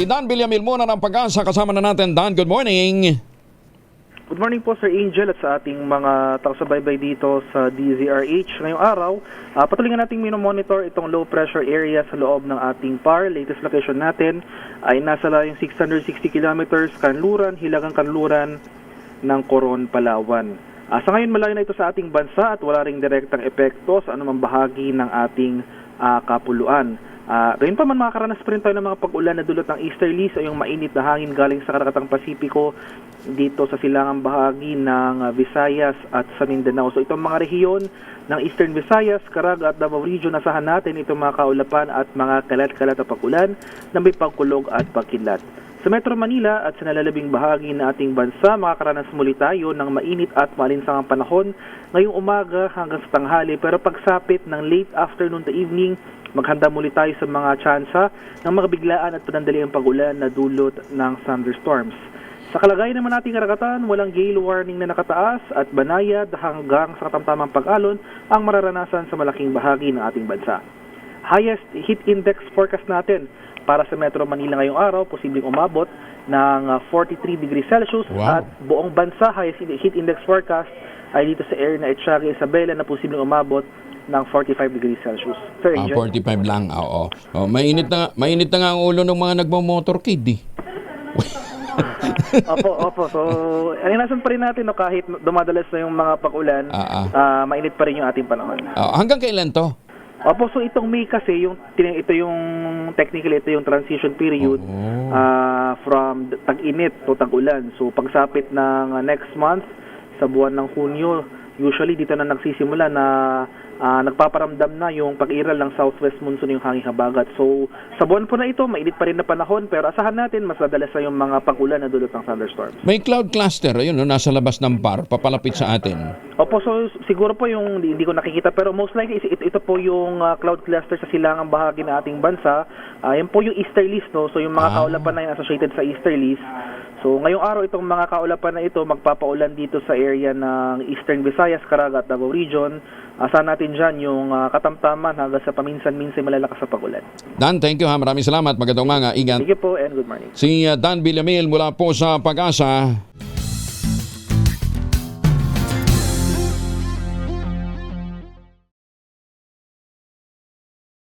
Si Dan Villamil muna ng Pag-asa. Kasama na natin. Dan, good morning. Good morning po Sir Angel at sa ating mga taga-subaybay dito sa DZRH. Ngayong araw, patuloy nga nating minomonitor itong low pressure area sa loob ng ating PAR. Latest location natin ay nasa layong 660 kilometers Kanluran, Hilagang Kanluran ng Coron, Palawan. Sa ngayon malayo na ito sa ating bansa at wala ring direktang epekto sa anumang bahagi ng ating kapuluan. Gayun pa man makakaranas pa rin tayo ng mga pag-ulan na dulot ng easterlies o yung mainit na hangin galing sa Karagatang Pasipiko dito sa silangang bahagi ng Visayas at sa Mindanao. So itong mga rehiyon ng Eastern Visayas, Caraga at Davao Region, asahan natin itong mga kaulapan at mga kalat-kalat na pag-ulan na may pagkulog at pagkilat. Sa Metro Manila at sa nalalabing bahagi ng ating bansa, makakaranas muli tayo ng mainit at malinsangang panahon ngayong umaga hanggang sa tanghali. Pero pagsapit ng late afternoon to evening, maghanda muli tayo sa mga tsansa ng mga biglaan at panandaliang pag-ulan na dulot ng thunderstorms. Sa kalagayan naman nating karagatan, walang gale warning na nakataas at banayad hanggang sa katamtamang pag-alon ang mararanasan sa malaking bahagi ng ating bansa. Highest heat index forecast natin para sa Metro Manila ngayong araw, posibleng umabot ng 43 degrees Celsius. Wow. At buong bansa, highest heat index forecast ay dito sa area na Etiaga, Isabela na posibleng umabot ng 45 degrees Celsius. Sir Angel? 45 lang, oo. Mainit na nga ang ulo ng mga nagmo-motorcade eh. Opo. So, aninasan pa rin natin no, kahit dumadalas na yung mga pag-ulan, mainit pa rin yung ating panahon. Hanggang kailan to? Opo, so itong May kasi, ito yung technically, ito yung transition period from tag-init to tag-ulan. So, pagsapit ng next month, sa buwan ng Hunyo, usually dito na nagsisimula na nagpaparamdam na yung pag-iral ng southwest monsoon yung hanging habagat. So, sa buwan po na ito, mainit pa rin na panahon, pero asahan natin, mas madalas na yung mga pag-ulan na dulot ng thunderstorm. May cloud cluster, ayun, no, nasa labas ng PAR, papalapit sa atin. Opo, so siguro po yung hindi ko nakikita, pero most likely ito po yung cloud cluster sa silangang bahagi ng ating bansa. Yan po yung easterlies, no? So yung mga kaulapan na yung associated sa easterlies. So ngayong araw itong mga kaulapan na ito magpapaulan dito sa area ng Eastern Visayas, Caraga at Davao Region. Asahan natin dyan yung katamtaman hanggang sa paminsan-minsan malalakas sa pag-ulan. Dan, thank you ha. Maraming salamat. Magandang umaga. Ingat. Thank you po and good morning. Si Dan Villamil mula po sa Pag-asa.